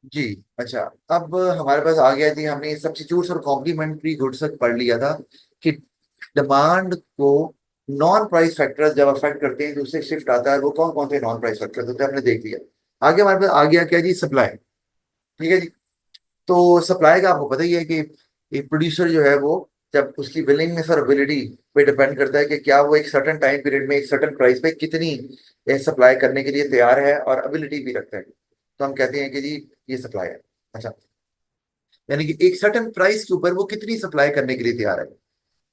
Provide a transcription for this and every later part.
जी। अच्छा, अब हमारे पास आ गया जी, हमने सब्स्टिट्यूट्स और कॉम्प्लीमेंट्री गुड्स तक पढ़ लिया था कि डिमांड को नॉन प्राइस फैक्टर्स जब अफेक्ट करते हैं तो उससे शिफ्ट आता है, वो कौन कौन से नॉन प्राइस फैक्टर्स होते हैं हमने देख लिया। आगे हमारे पास आ गया क्या जी, सप्लाई। ठीक है जी। तो सप्लाई का आपको पता ही है कि एक प्रोड्यूसर जो है वो, जब उसकी विलिंगनेस और एबिलिटी पे डिपेंड करता है कि क्या वो एक सर्टेन टाइम पीरियड में एक सर्टेन प्राइस पे कितनी सप्लाई करने के लिए तैयार है और एबिलिटी भी रखता है, तो हम कहते हैं कि जी ये सप्लाई है। अच्छा, यानी कि एक सर्टेन प्राइस के ऊपर वो कितनी सप्लाई करने के लिए तैयार है।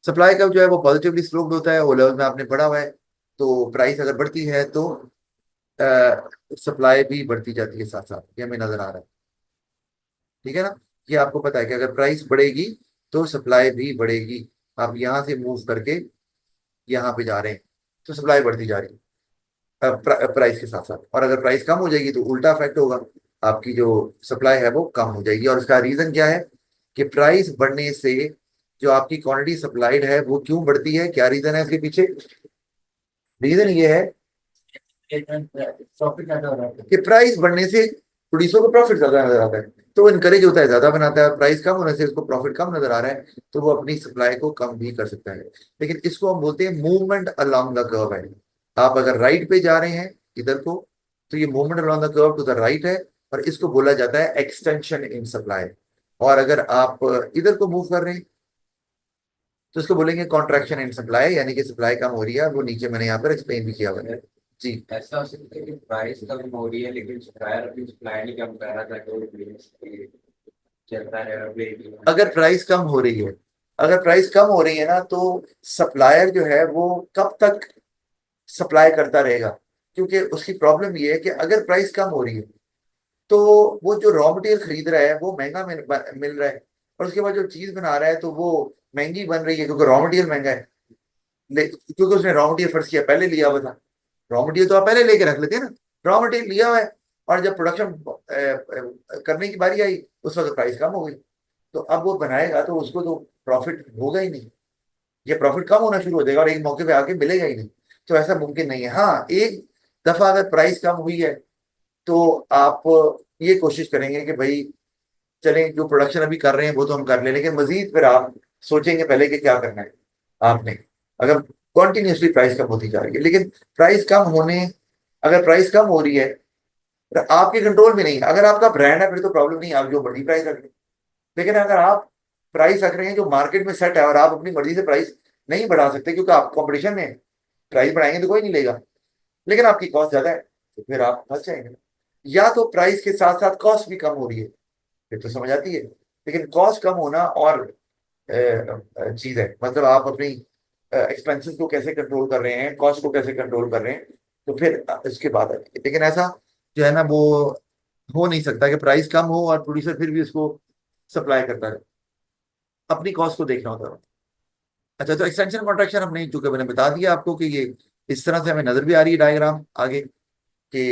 सप्लाई का जो है वो पॉजिटिवली स्लोप्ड होता है, वो लेवल में आपने पढ़ा हुआ है। तो प्राइस अगर बढ़ती है तो सप्लाई भी बढ़ती जाती है साथ साथ, ये हमें नजर आ रहा है। ठीक है ना। ये आपको पता है कि अगर प्राइस बढ़ेगी तो सप्लाई भी बढ़ेगी। आप यहाँ से मूव करके यहाँ पे जा रहे हैं तो सप्लाई बढ़ती जा रही है प्राइस के साथ साथ, और अगर प्राइस कम हो जाएगी तो उल्टा इफेक्ट होगा, आपकी जो सप्लाई है वो कम हो जाएगी। और इसका रीजन क्या है कि प्राइस बढ़ने से जो आपकी क्वांटिटी सप्लाइड है वो क्यों बढ़ती है, क्या रीजन है इसके पीछे। रीजन ये है कि प्राइस बढ़ने से प्रोड्यूसर को प्रॉफिट ज्यादा नजर आता है, तो वो इनकरेज होता है, ज्यादा बनाता है। प्राइस कम होने से उसको प्रॉफिट कम नजर आ रहा है, तो वो अपनी सप्लाई को कम भी कर सकता है। लेकिन इसको हम बोलते हैं मूवमेंट अलोंग द कर्व है। आप अगर राइट पे जा रहे हैं इधर को, तो ये movement along the curve to the right है, और इसको बोला जाता है एक्सटेंशन इन सप्लाई। और अगर आप इधर को मूव कर रहे हैं तो इसको बोलेंगे कॉन्ट्रैक्शन इन सप्लाई, यानी कि सप्लाई कम हो रही है। वो नीचे मैंने यहाँ पर एक्सप्लेन भी किया हुआ है। जी। ऐसा हो सकता है कि प्राइस कम हो रही है लेकिन सप्लायर अपनी सप्लाई नहीं कम कर रहा था, तो चलता है अभी। अगर प्राइस कम हो रही है, अगर प्राइस कम हो रही है ना, तो सप्लायर जो है वो कब तक सप्लाई करता रहेगा। क्योंकि उसकी प्रॉब्लम ये है कि अगर प्राइस कम हो रही है तो वो जो रॉ मटेरियल खरीद रहा है वो महंगा मिल रहा है, और उसके बाद जो चीज बना रहा है तो वो महंगी बन रही है क्योंकि रॉ मटेरियल महंगा है। क्योंकि उसने रॉ मटेरियल फर्स्ट किया, पहले लिया हुआ था। रॉ मटेरियल तो आप पहले लेके रख लेते हैं ना, रॉ मटेरियल लिया हुआ है, और जब प्रोडक्शन करने की बारी आई उस वक्त प्राइस कम हो गई, तो अब वो बनाएगा तो उसको तो प्रॉफिट होगा ही नहीं, ये प्रॉफिट कम होना शुरू हो जाएगा और एक मौके पे आके मिलेगा ही नहीं। तो ऐसा मुमकिन नहीं है। हाँ, एक दफा अगर प्राइस कम हुई है तो आप ये कोशिश करेंगे कि भाई चलें, जो प्रोडक्शन अभी कर रहे हैं वो तो हम कर लें, लेकिन मजीद फिर आप सोचेंगे पहले कि क्या करना है आपने। अगर कॉन्टिन्यूसली प्राइस कम होती जा रही है, लेकिन प्राइस कम होने, अगर प्राइस कम हो रही है तो आपके कंट्रोल में नहीं है। अगर आपका ब्रांड है फिर तो प्रॉब्लम नहीं है, आप जो बड़ी प्राइस रख लें। लेकिन अगर आप प्राइस रख रहे हैं जो मार्केट में सेट है और आप अपनी मर्जी से प्राइस नहीं बढ़ा सकते क्योंकि आप कंपटीशन में हैं, प्राइस बढ़ाएंगे तो कोई नहीं लेगा, लेकिन आपकी कॉस्ट ज्यादा है, तो फिर आप फंस जाएंगे। या तो प्राइस के साथ साथ कॉस्ट भी कम हो रही है, फिर तो समझ आती है। लेकिन कॉस्ट कम होना और चीज है, मतलब आप अपनी एक्सपेंसेस को कैसे कंट्रोल कर रहे हैं, कॉस्ट को कैसे कंट्रोल कर रहे हैं, तो फिर इसके बाद आती है। लेकिन ऐसा जो है ना वो हो नहीं सकता कि प्राइस कम हो और प्रोड्यूसर फिर भी उसको सप्लाई करता है, अपनी कॉस्ट को देखना होता है। अच्छा, तो एक्सटेंशन कॉन्ट्रैक्शन हमने चूंकि मैंने बता दिया आपको कि ये इस तरह से हमें नजर भी आ रही है डायग्राम आगे कि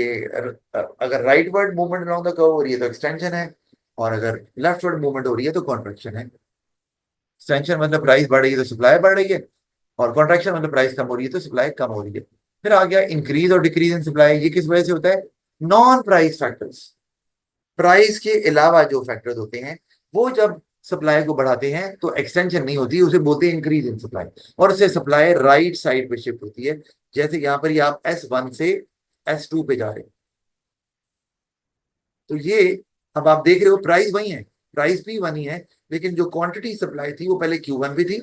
अगर right word movement along the curve हो रही है तो एक्सटेंशन है, और अगर लेफ्ट वर्ड मूवमेंट हो रही है तो कॉन्ट्रैक्शन है। एक्सटेंशन मतलब प्राइस बढ़ रही है तो सप्लाई बढ़ रही है, और कॉन्ट्रैक्शन मतलब प्राइस कम हो रही है तो सप्लाई कम हो रही है। फिर आ गया इंक्रीज और डिक्रीज इन सप्लाई, ये किस वजह से होता है, नॉन प्राइस फैक्टर्स। प्राइस के अलावा जो फैक्टर्स होते हैं वो जब सप्लाई को बढ़ाते हैं तो एक्सटेंशन नहीं होती, उसे बोलते हैं इंक्रीज इन सप्लाई, और उससे सप्लाई राइट साइड पे शिफ्ट होती है। जैसे यहाँ पर ये आप S1 से S2 पे जा रहे हैं, तो ये अब आप देख रहे हो प्राइस वही है, प्राइस भी वही है, लेकिन जो क्वांटिटी सप्लाई थी वो पहले Q1 पे थी,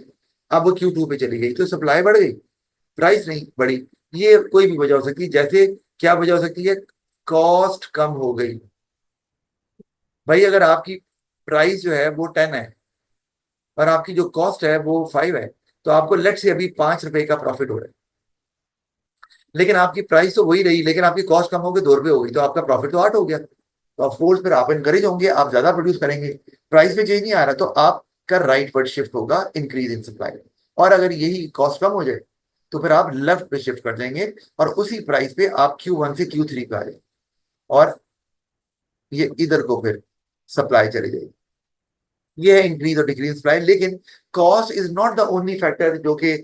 अब वो Q2 पे चली गई, तो सप्लाई बढ़ गई, प्राइस नहीं बढ़ी। ये कोई भी वजह हो सकती है, जैसे क्या वजह हो सकती है, कॉस्ट कम हो गई। भाई अगर आपकी प्राइस जो है वो 10 है और आपकी जो कॉस्ट है वो 5 है, तो आपको लेट से अभी 5 रुपए का प्रॉफिट हो रहा है, लेकिन आपकी प्राइस तो वही रही, लेकिन आपकी कॉस्ट कम हो गई, 2 रुपए हो गई, तो आपका प्रॉफिट तो 8 हो गया। तो ऑफ कोर्स फिर आप इनकरेज होंगे, आप ज्यादा प्रोड्यूस करेंगे। प्राइस में चेंज नहीं आ रहा तो आपका राइट वर्ड शिफ्ट होगा इंक्रीज इन सप्लाई। और अगर यही कॉस्ट कम हो जाए तो फिर आप लेफ्ट पे शिफ्ट कर देंगे, और उसी प्राइस पे आप Q1 से Q3 पे आ जाए, और ये इधर को फिर सप्लाई चली जाएगी। ये है इंक्रीज और डिक्रीज सप्लाई। लेकिन cost is not the only factor जो कि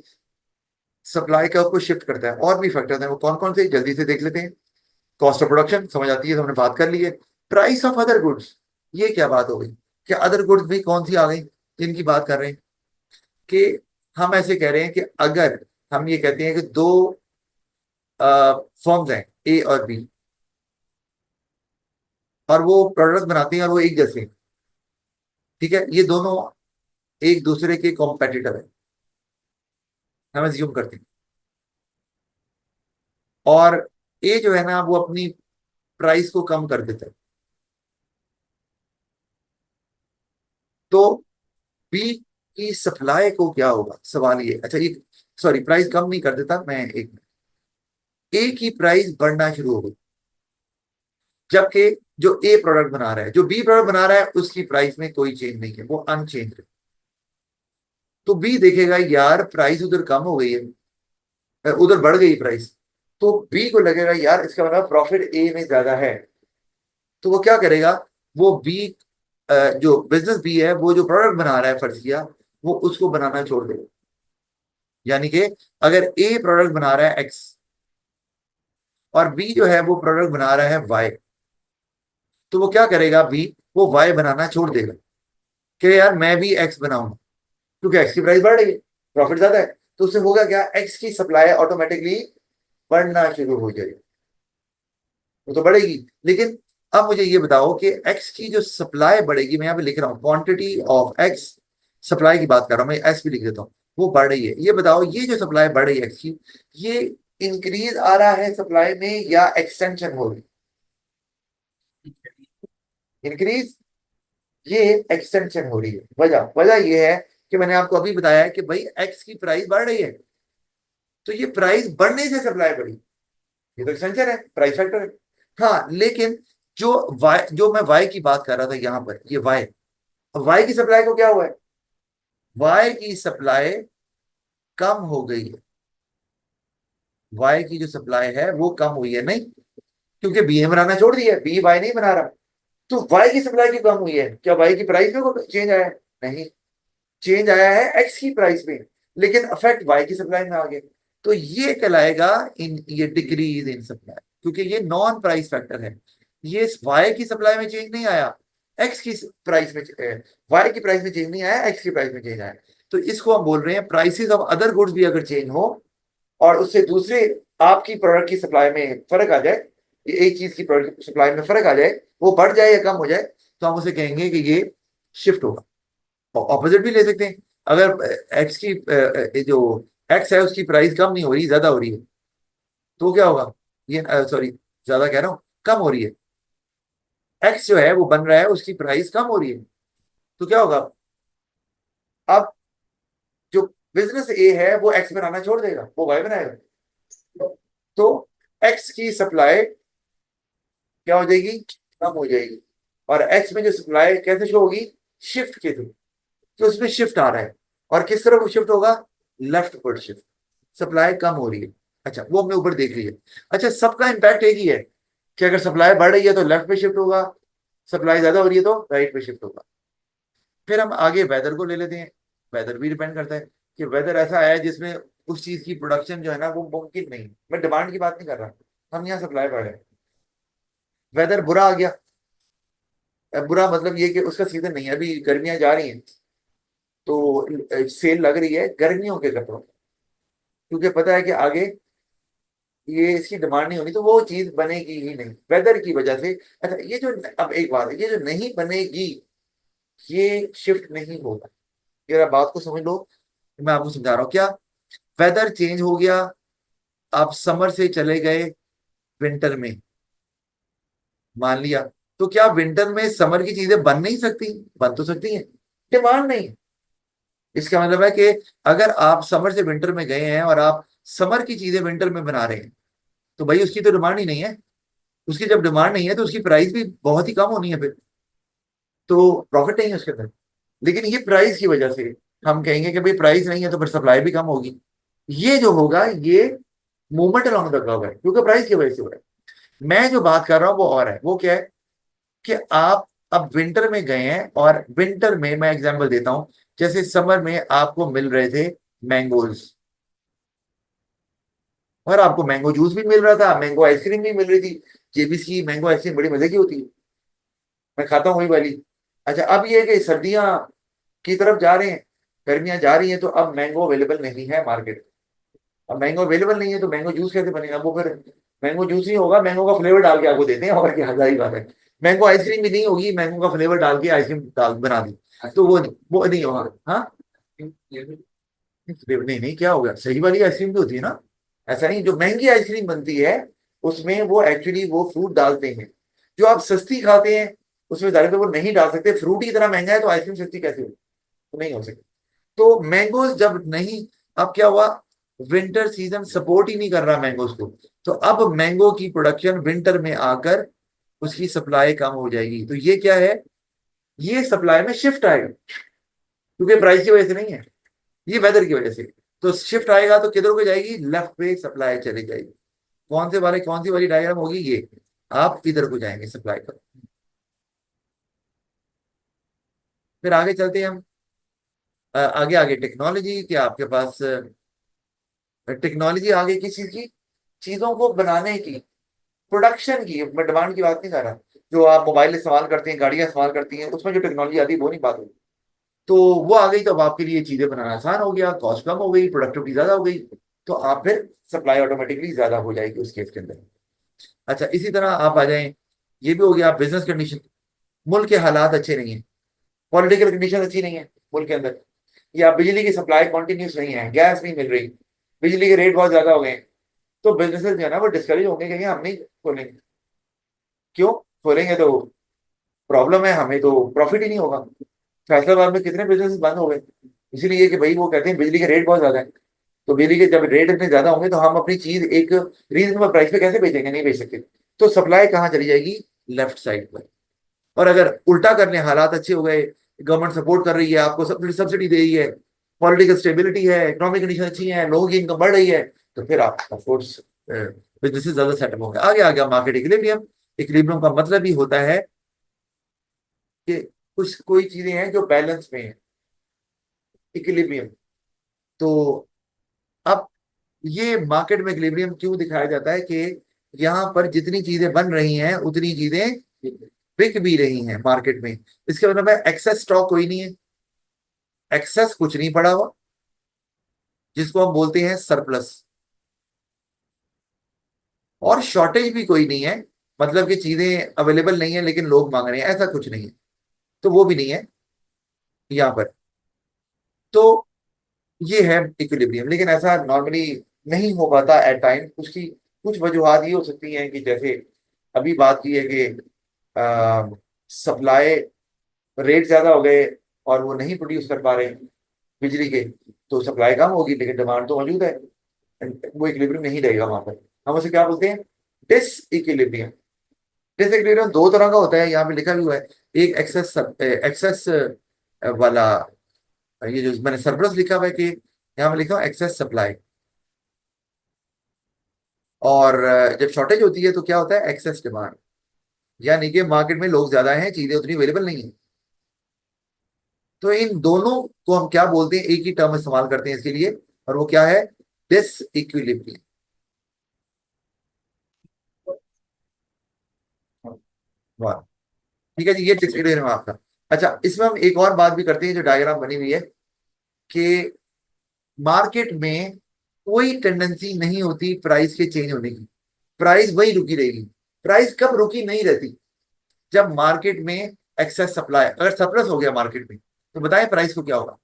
सप्लाई का को शिफ्ट करता है, और भी फैक्टर्स हैं, वो कौन कौन से जल्दी से देख लेते हैं। कॉस्ट ऑफ प्रोडक्शन समझ आती है तो हमने बात कर ली है। प्राइस ऑफ अदर गुड्स, ये क्या बात हो गई? क्या अदर गुड्स भी कौन सी आ गई जिनकी बात कर रहे हैं? कि हम ऐसे कह रहे हैं कि अगर हम ये कहते हैं कि दो फर्म्स हैं, ए और बी, और वो प्रोडक्ट बनाते हैं और वो एक जैसे हैं, ठीक है, ये दोनों एक दूसरे के कॉम्पिटिटर है, हम एज्यूम करते हैं, और ए जो है ना वो अपनी प्राइस को कम कर देता है, तो बी की सप्लाई को क्या होगा? सवाल ये, अच्छा ये, सॉरी, प्राइस कम नहीं कर देता, मैं एक, ए की प्राइस बढ़ना शुरू हो गई, जबकि जो ए प्रोडक्ट बना रहा है, जो बी प्रोडक्ट बना रहा है, उसकी प्राइस में कोई चेंज नहीं है, वो अनचेंज है। तो बी देखेगा यार प्राइस उधर कम हो गई है, उधर बढ़ गई प्राइस, तो बी को लगेगा यार इसका मतलब प्रॉफिट ए में ज्यादा है, तो वो क्या करेगा? वो बी, जो बिजनेस बी है, वो जो प्रोडक्ट बना रहा है, फर्ज किया, वो उसको बनाना छोड़ देगा। यानी कि अगर ए प्रोडक्ट बना रहा है एक्स, और बी जो है वो प्रोडक्ट बना रहा है वाई, तो वो क्या करेगा? बी, वो वाई बनाना छोड़ देगा कि यार मैं भी एक्स बनाऊंगा, क्योंकि एक्स की प्राइस बढ़ रही है, प्रॉफिट ज्यादा है, तो उससे होगा क्या? एक्स की सप्लाई ऑटोमेटिकली बढ़ना शुरू हो जाएगी, वो तो बढ़ेगी। लेकिन अब मुझे ये बताओ कि एक्स की जो सप्लाई बढ़ेगी, मैं यहाँ पे लिख रहा हूँ क्वांटिटी ऑफ एक्स, सप्लाई की बात कर रहा हूँ, मैं एस भी लिख देता हूँ, वो बढ़ रही है। ये बताओ ये जो सप्लाई बढ़ रही है एक्स की, ये इंक्रीज आ रहा है सप्लाई में या एक्सटेंशन हो रही? इंक्रीज, ये एक्सटेंशन हो रही है। वजह वजह ये है कि मैंने आपको अभी बताया है कि भाई एक्स की प्राइस बढ़ रही है, तो ये प्राइस बढ़ने से सप्लाई बढ़ी, ये तो एक्सटेंशन है, प्राइस फैक्टर है। हाँ, लेकिन जो वाई, जो मैं वाई की बात कर रहा था यहाँ पर, ये वाई, वाई की सप्लाई को क्या हुआ है? वाई की सप्लाई कम हो गई है, वाई की जो सप्लाई है वो कम हुई है, नहीं, क्योंकि बी ने बनाना छोड़ दिया है, बी वाई नहीं बना रहा, तो वाई की सप्लाई क्यों कम हुई है? क्या वाई की प्राइस में कोई चेंज आया है? नहीं, चेंज आया है एक्स की प्राइस में, लेकिन अफेक्ट वाई की सप्लाई में आ गया, तो ये कहलाएगा इन, ये डिक्रीज इन सप्लाई, क्योंकि ये नॉन प्राइस फैक्टर है, ये वाई की सप्लाई में चेंज नहीं आया, एक्स की प्राइस में, वाई की प्राइस में चेंज नहीं आया, एक्स की प्राइस में चेंज आया। तो इसको हम बोल रहे हैं प्राइसेस ऑफ अदर गुड्स भी अगर चेंज हो, और उससे दूसरे आपकी प्रोडक्ट की सप्लाई में फर्क आ जाए, ये एक चीज की प्रोडक्ट की सप्लाई में फर्क आ जाए, वो बढ़ जाए या कम हो जाए, तो हम उसे कहेंगे कि ये शिफ्ट होगा। ऑपोजिट भी ले सकते हैं, अगर एक्स की जो एक्स है उसकी प्राइस कम नहीं हो रही, ज्यादा हो रही है, तो क्या होगा? ये, सॉरी, ज्यादा कह रहा हूँ, कम हो रही है, एक्स जो है वो बन रहा है, उसकी प्राइस कम हो रही है, तो क्या होगा? अब जो बिजनेस ए है वो एक्स बनाना छोड़ देगा, वो वाई बनाएगा, तो एक्स की सप्लाई क्या हो जाएगी? कम हो जाएगी, और एक्स में जो सप्लाई कैसे शो होगी? शिफ्ट के थ्रू, तो उसमें शिफ्ट आ रहा है, और किस तरफ शिफ्ट होगा? लेफ्ट वर्ड शिफ्ट, सप्लाई कम हो रही है। अच्छा, वो हमने ऊपर देख लिया। अच्छा, सबका इंपैक्ट एक ही है कि अगर सप्लाई बढ़ रही है तो लेफ्ट पे शिफ्ट होगा, सप्लाई ज्यादा हो रही है तो राइट पे शिफ्ट होगा। फिर हम आगे वेदर को ले लेते हैं, वेदर भी डिपेंड करता है कि वेदर ऐसा है जिसमें उस चीज की प्रोडक्शन जो है ना वो मुमकिन नहीं है। मैं डिमांड की बात नहीं कर रहा, हम यहाँ सप्लाई बढ़ है, वेदर बुरा आ गया, बुरा मतलब ये कि उसका सीजन नहीं है, अभी गर्मियां जा रही हैं, तो सेल लग रही है गर्मियों के कपड़ों, क्योंकि पता है कि आगे ये इसकी डिमांड नहीं होनी, तो वो चीज बनेगी ही नहीं वेदर की वजह से। अच्छा, ये जो, अब एक बात है, ये जो नहीं बनेगी, ये शिफ्ट नहीं होगा, ये आप बात को समझ लो, मैं आपको समझा रहा हूँ क्या। वेदर चेंज हो गया, आप समर से चले गए विंटर में, मान लिया, तो क्या विंटर में समर की चीजें बन नहीं सकती? बन तो सकती हैं, डिमांड नहीं है। इसका मतलब है कि अगर आप समर से विंटर में गए हैं और आप समर की चीजें विंटर में बना रहे हैं, तो भाई उसकी तो डिमांड ही नहीं है, उसकी जब डिमांड नहीं है तो उसकी प्राइस भी बहुत ही कम होनी है फिर, तो प्रॉफिट नहीं है उसके अंदर। लेकिन ये प्राइस की वजह से हम कहेंगे कि भाई प्राइस नहीं है तो फिर सप्लाई भी कम होगी, ये जो होगा ये मूवमेंट अलॉन्ग द कर्व है, क्योंकि प्राइस की वजह से हो रहा है। मैं जो बात कर रहा हूँ वो और है, वो क्या है कि आप अब विंटर में गए हैं, और विंटर में मैं एग्जांपल देता हूं, जैसे समर में आपको मिल रहे थे मैंगोज, और आपको मैंगो जूस भी मिल रहा था, मैंगो आइसक्रीम भी मिल रही थी, जेबीसी की मैंगो आइसक्रीम बड़ी मजे की होती है, मैं खाता हूँ वही वाली। अच्छा, अब ये है कि सर्दियाँ की तरफ जा रहे हैं, गर्मियाँ जा रही हैं, तो अब मैंगो अवेलेबल नहीं है मार्केट। अब मैंगो अवेलेबल नहीं है तो मैंगो जूस कैसे बनेगा? वो फिर मैंगो जूस ही होगा, मैंगो का फ्लेवर डाल के आपको देते हैं, और क्या, जाहिर बात है। मैंगो आइसक्रीम भी नहीं होगी, मैंगो का फ्लेवर डाल के आइसक्रीम डाल बना दी, तो वो नहीं होगा। हाँ, फ्लेवर नहीं, नहीं, क्या होगा, सही वाली आइसक्रीम भी होती है ना। ऐसा नहीं, जो महंगी आइसक्रीम बनती है उसमें वो एक्चुअली वो फ्रूट डालते हैं। जो आप सस्ती खाते हैं उसमें ज्यादा वो नहीं डाल सकते, फ्रूट ही इतना महंगा है तो आइसक्रीम सस्ती कैसे होगी? तो नहीं हो सकती। तो मैंगोज जब नहीं, अब क्या हुआ, विंटर सीजन सपोर्ट ही नहीं कर रहा मैंगोज को, तो अब मैंगो की प्रोडक्शन विंटर में आकर उसकी सप्लाई कम हो जाएगी। तो ये क्या है, ये सप्लाई में शिफ्ट आएगा, क्योंकि प्राइस की वजह से नहीं है, ये वेदर की वजह से। तो शिफ्ट आएगा तो किधर को जाएगी, लेफ्ट पे सप्लाई चली जाएगी। कौन सी वाली डायग्राम होगी ये, आप इधर को जाएंगे सप्लाई पर। फिर आगे चलते हैं हम। आगे आगे टेक्नोलॉजी क्या आपके पास, टेक्नोलॉजी आगे किस चीज की, चीजों को बनाने की, प्रोडक्शन की। मैं डिमांड की बात नहीं कर रहा, जो आप मोबाइल इस्तेमाल करते हैं, गाड़ियां इस्तेमाल करती हैं, उसमें जो टेक्नोलॉजी आती है वो नहीं बात होगी। तो वो आ गई तो अब आपके लिए चीजें बनाना आसान हो गया, कॉस्ट कम हो गई, प्रोडक्टिविटी ज्यादा हो गई, तो आप फिर सप्लाई ऑटोमेटिकली ज्यादा हो जाएगी उस केस के अंदर। अच्छा, इसी तरह आप आ जाएं, ये भी हो गया बिजनेस कंडीशन। मुल्क के हालात अच्छे नहीं है, पॉलिटिकल कंडीशन अच्छी नहीं है मुल्क के अंदर, या बिजली की सप्लाई कॉन्टिन्यूस नहीं है, गैस नहीं मिल रही, बिजली के रेट बहुत ज्यादा हो गए हैं, तो बिजनेसेस जो है ना वो डिस्करेज होंगे, कहेंगे हम नहीं खोलेंगे। क्यों? खोलेंगे तो प्रॉब्लम है, हमें तो प्रॉफिट ही नहीं होगा। फैसलाबाद में कितने बिजनेस बंद हो गए, इसीलिए कि भाई वो कहते हैं बिजली के रेट बहुत ज्यादा है, तो बिजली के जब रेट इतने ज्यादा होंगे तो हम अपनी चीज एक रीजनेबल प्राइस पे कैसे बेचेंगे, नहीं बेच सकते। तो सप्लाई कहाँ चली जाएगी, लेफ्ट साइड पर। और अगर उल्टा करने, हालात अच्छे हो गए, गवर्नमेंट सपोर्ट कर रही है, आपको सब्सिडी सब्सिडी दे रही है, पॉलिटिकल स्टेबिलिटी है, इकोनॉमिक कंडीशन अच्छी है, लोगों की इनकम बढ़ रही है, तो फिर आप ऑफकोर्स बिजनेस ज्यादा सेटअप होंगे। आगे आ गया मार्केट इक्विलिब्रियम। इक्विलिब्रियम का मतलब ही होता है कि कुछ कोई चीजें हैं जो बैलेंस में है, इक्विलिब्रियम। तो अब ये मार्केट में इक्विलिब्रियम क्यों दिखाया जाता है कि यहाँ पर जितनी चीजें बन रही हैं उतनी चीजें बिक भी रही हैं मार्केट में। इसके मतलब है एक्सेस स्टॉक कोई नहीं है, एक्सेस कुछ नहीं पड़ा हुआ, जिसको हम बोलते हैं सरप्लस। और शॉर्टेज भी कोई नहीं है, मतलब कि चीजें अवेलेबल नहीं है लेकिन लोग मांग रहे हैं, ऐसा कुछ नहीं है, तो वो भी नहीं है यहाँ पर। तो ये है इक्विलिब्रियम, लेकिन ऐसा नॉर्मली नहीं हो पाता एट टाइम। उसकी कुछ वजूहत ये हो सकती हैं कि जैसे अभी बात की है कि सप्लाई रेट ज्यादा हो गए और वो नहीं प्रोड्यूस कर पा रहे बिजली के, तो सप्लाई कम होगी लेकिन डिमांड तो मौजूद है, वो इक्विलिब्रियम नहीं रहेगा वहां पर। हम उसे क्या बोलते हैं, डिस इक्विलिब्रियम। डिस इक्विलिब्रियम दो तरह का होता है, यहाँ पे लिखा भी हुआ है। एक एक्सेस एक्सेस वाला, ये जो मैंने सरप्लस लिखा हुआ है कि यहाँ पे लिखा हुआ एक्सेस सप्लाई, और जब शॉर्टेज होती है तो क्या होता है, एक्सेस डिमांड, यानी कि मार्केट में लोग ज्यादा हैं, चीजें उतनी अवेलेबल नहीं है। तो इन दोनों को हम क्या बोलते हैं, एक ही टर्म इस्तेमाल करते हैं इसके लिए, और वो क्या है, डिस इक्विलिब्रियम। वाह, ठीक है जी, ये डिस इक्विलिब्रियम है आपका। अच्छा, इसमें हम एक और बात भी करते हैं, जो डायग्राम बनी हुई है कि मार्केट में कोई टेंडेंसी नहीं होती प्राइस के चेंज होने की, प्राइस वही रुकी रहेगी। प्राइस कब रुकी नहीं रहती, जब मार्केट में एक्सेस सप्लाई, अगर सरप्लस हो गया मार्केट में, तो बताएं प्राइस को क्या होगा,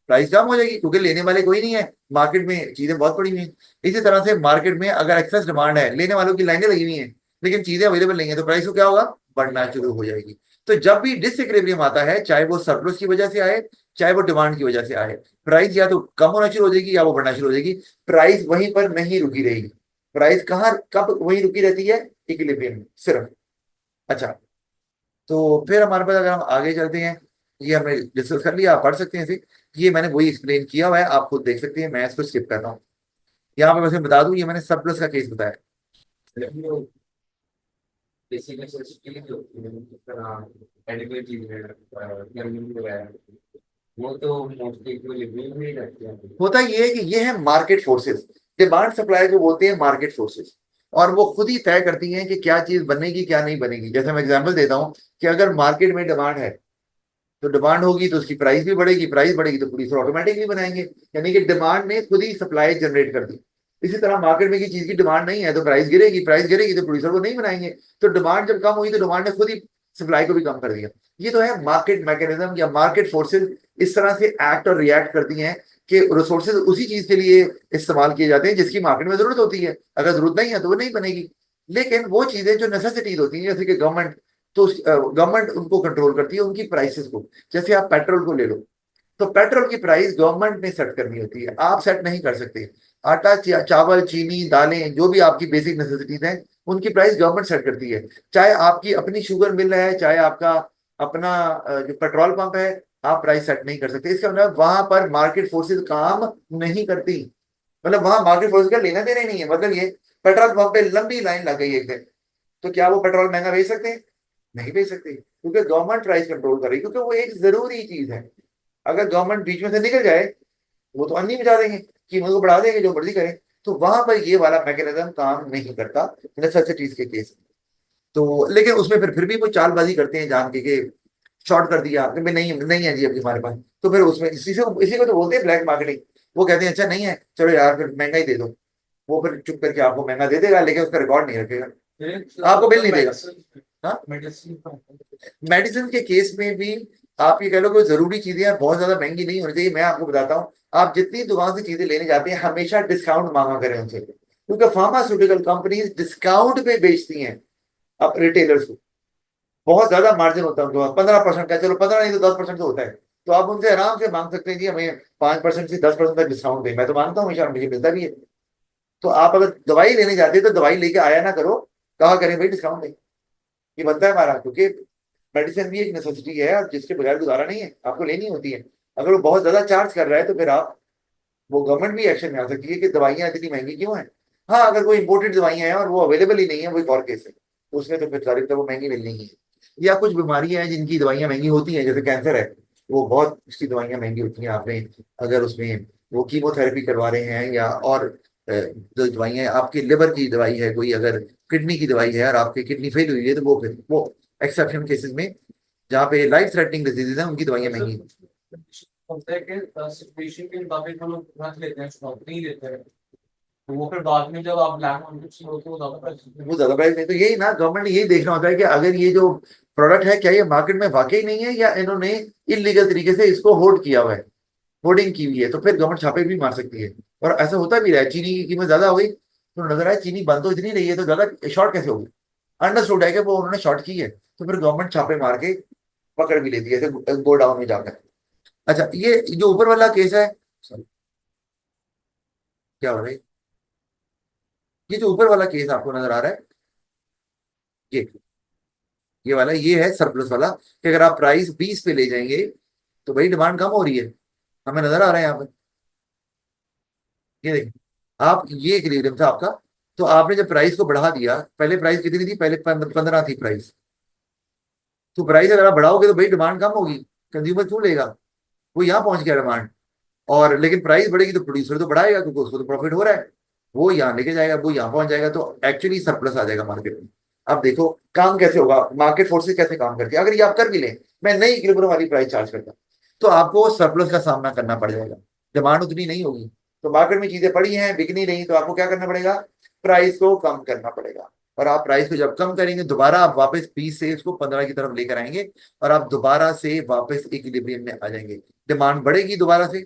प्राइस कम हो जाएगी, क्योंकि लेने वाले कोई नहीं है, मार्केट में चीजें बहुत पड़ी हुई हैं। इसी तरह से मार्केट में अगर एक्सेस डिमांड है, लेने वालों की लाइनें लगी हुई हैं, लेकिन चीजें अवेलेबल नहीं है, तो प्राइस को क्या होगा, बढ़ना शुरू हो जाएगी। तो जब भी डिसइक्विलिब्रियम आता है, चाहे वो सरप्लस की वजह से आए, चाहे वो डिमांड की वजह से आए, प्राइस या तो कम होना शुरू हो जाएगी या वो बढ़ना शुरू हो जाएगी, प्राइस वहीं पर नहीं रुकी रहेगी। प्राइस कहाँ कब वहीं रुकी रहती है, इक्विलिब्रियम में सिर्फ। अच्छा, तो फिर हमारे पास अगर हम आगे चलते हैं, ये हमने डिस्कस कर लिया, आप पढ़ सकते हैं इसे, ये मैंने वही एक्सप्लेन किया हुआ है, आप खुद देख सकते हैं, मैं इसको स्किप कर रहा हूँ। यहाँ पे वैसे बता दूं, ये मैंने सरप्लस का केस बताया। बेसिक नेसेसिटी जो होती है, जिस तरह एडिक्वेट चीजें, गर्मी वगैरह, वो तो मोस्टली इक्विलिब्रियम में ही रहती है। होता ये है कि ये है मार्केट फोर्सेस, डिमांड सप्लाई को बोलते हैं मार्केट फोर्सेस। और वो खुद ही तय करती हैं कि क्या चीज बनेगी क्या नहीं बनेगी। जैसे मैं एग्जांपल देता हूँ कि अगर मार्केट में डिमांड है तो डिमांड होगी तो उसकी प्राइस भी बढ़ेगी, प्राइस बढ़ेगी तो प्रोड्यूसर ऑटोमेटिकली बनाएंगे। यानी कि डिमांड ने खुद ही सप्लाई जनरेट कर दी। इसी तरह मार्केट में किसी चीज की डिमांड नहीं है तो प्राइस गिरेगी, प्राइस गिरेगी तो प्रोड्यूसर को नहीं बनाएंगे। तो डिमांड जब कम हुई तो डिमांड ने खुद ही सप्लाई को भी कम कर दिया। ये तो है मार्केट मैकेनिज्म या मार्केट फोर्सेज इस तरह से एक्ट और रिएक्ट करती हैं कि रिसोर्सेज उसी चीज के लिए इस्तेमाल किए जाते हैं जिसकी मार्केट में जरूरत होती है। अगर जरूरत नहीं है तो वो नहीं बनेगी। लेकिन वो चीजें जो नेसेसिटीज होती हैं जैसे कि गवर्नमेंट, तो गवर्नमेंट उनको कंट्रोल करती है उनकी प्राइसेस को। जैसे आप पेट्रोल को ले लो, तो पेट्रोल की प्राइस गवर्नमेंट ने सेट करनी होती है, आप सेट नहीं कर सकते। आटा, चावल, चीनी, दालें, जो भी आपकी बेसिक नेसेसिटीज हैं उनकी प्राइस गवर्नमेंट सेट करती है। चाहे आपकी अपनी शुगर मिल है, चाहे आपका अपना जो पेट्रोल पंप है, आप प्राइस सेट नहीं कर सकते। इसका मतलब वहां पर मार्केट फोर्सेस काम नहीं करती। मतलब वहां मार्केट फोर्सेस का लेना देना ही नहीं है। मतलब ये पेट्रोल पंप पे लंबी लाइन लग गई एक दिन, तो क्या वो पेट्रोल महंगा बेच सकते हैं? नहीं बेच सकते, क्योंकि गवर्नमेंट प्राइस कंट्रोल कर रही है, क्योंकि वो एक जरूरी चीज है। अगर गवर्नमेंट बीच में से निकल जाए वो तो अन्नी बजा देंगे, कीमत को बढ़ा देंगे, जो मर्जी करें। तो वहां पर ये वाला मैकेनिज्म काम नहीं करता नेसेसिटीज के केस में। तो लेकिन उसमें फिर भी वो चालबाजी करते हैं जान के शॉर्ट कर दिया कि भाई नहीं नहीं है जी अभी हमारे पास। तो फिर उसमें इसी को तो बोलते हैं ब्लैक मार्केटिंग। वो कहते हैं अच्छा नहीं है, चलो यार फिर महंगा ही दे दो। वो फिर चुप करके आपको महंगा दे देगा लेकिन उसका रिकॉर्ड नहीं रखेगा, आपको बिल नहीं देगा। हाँ, मेडिसिन के केस में भी आप ये कह लो कि जरूरी चीजें यार बहुत ज्यादा महंगी नहीं होनी चाहिए। मैं आपको बताता हूँ, आप जितनी दुकान से चीजें लेने जाते हैं हमेशा डिस्काउंट मांगा करें उनसे, क्योंकि फार्मास्यूटिकल कंपनीज डिस्काउंट पे बेचती हैं अब रिटेलर्स को। बहुत ज्यादा मार्जिन होता है उनके पास, 15% का, चलो 15 नहीं तो 10% तो होता है। तो आप उनसे आराम से मांग सकते हैं जी हमें 5% से 10% तक डिस्काउंट दें। मैं तो मानता हूँ हमेशा, मुझे मिलता भी है। तो आप अगर दवाई लेने जाते हैं तो दवाई लेके आया ना करो, कहा करें भाई डिस्काउंट दें। ये बनता है हमारा, क्योंकि मेडिसिन भी एक नेसेसिटी है और जिसके बगैर गुजारा नहीं है, आपको लेनी होती है। अगर वो बहुत ज्यादा चार्ज कर रहा है तो फिर आप, वो गवर्नमेंट भी एक्शन में आ सकती है कि दवाइयाँ इतनी महंगी क्यों है। हाँ, अगर कोई इंपोर्टेड दवाइयाँ हैं और वो अवेलेबल ही नहीं है, वो एक और केस है, तो उसमें तो फिर सारी तो वो महंगी मिलनी ही है। या कुछ बीमारियां हैं जिनकी दवाइयाँ महंगी होती हैं, जैसे कैंसर है, वो बहुत उसकी दवाइयाँ महंगी होती हैं। आपने अगर उसमें वो कीमोथेरेपी करवा रहे हैं या और जो दवाइयाँ, आपकी लिवर की दवाई है कोई, अगर किडनी की दवाई है और आपकी किडनी फेल हुई है, तो वो फिर वो एक्सेप्शन केसेस में जहाँ पे लाइफ थ्रेटनिंग डिजीजेज हैं उनकी दवाइयाँ महंगी हैं। होता है कि सिचुएशन के मुताबिक हम लोग रख लेते हैं, स्टॉक नहीं लेते हैं, तो वो फिर बाद में जब आप ब्लैक मार्केट से होते हो ज्यादा प्राइस वो ज्यादा प्राइस नहीं, तो यही ना, गवर्नमेंट ने यही देखना होता है कि अगर ये जो प्रोडक्ट है क्या ये मार्केट में वाकई नहीं है या इन्होंने इलीगल तरीके से इसको होल्ड किया हुआ है, होर्डिंग की हुई है, तो फिर गवर्नमेंट छापे भी मार सकती है। और ऐसा होता भी रहा है, चीनी की कीमत ज्यादा हो गई तो नजर आया चीनी बंद तो इतनी रही है तो ज्यादा शॉर्ट कैसे होगी। अंडरस्टूड है कि वो उन्होंने शॉर्ट की है, तो फिर गवर्नमेंट छापे मार के पकड़ भी लेती है ऐसे गो डाउन में जाकर। अच्छा, ये जो ऊपर वाला केस है, sorry, क्या हो रहा है, ये जो ऊपर वाला केस आपको नजर आ रहा है, ये ये वाला, ये है सरप्लस वाला, कि अगर आप प्राइस 20 पे ले जाएंगे तो भाई डिमांड कम हो रही है, हमें नजर आ रहा है यहाँ पे। ये देखिए, आप, ये इक्विलिब्रियम था आपका। तो आपने जब प्राइस को बढ़ा दिया, पहले प्राइस कितनी थी, पहले 15 थी प्राइस। तो प्राइस अगर आप बढ़ाओगे तो भाई डिमांड कम होगी, कंज्यूमर क्यों लेगा, वो यहाँ पहुंच गया डिमांड। और लेकिन प्राइस बढ़ेगी तो प्रोड्यूसर तो बढ़ाएगा क्योंकि उसको तो प्रॉफिट हो रहा है, वो यहाँ लेके जाएगा, वो यहाँ पहुंच जाएगा, तो एक्चुअली सरप्लस आ जाएगा मार्केट में। अब देखो काम कैसे होगा, मार्केट फोर्सेस कैसे काम करती है। अगर ये आप कर भी लें, मैं नई इक्विलिब्रियम वाली प्राइस चार्ज करता, तो आपको सरप्लस का सामना करना पड़ जाएगा, डिमांड उतनी नहीं होगी। तो मार्केट में चीजें पड़ी हैं, बिक नहीं रही, तो आपको क्या करना पड़ेगा, प्राइस को कम करना पड़ेगा। और आप प्राइस को जब कम करेंगे, दोबारा आप वापस 20 से उसको 15 की तरफ लेकर आएंगे, और आप दोबारा से वापस इक्विलिब्रियम में आ जाएंगे। डिमांड बढ़ेगी दोबारा से,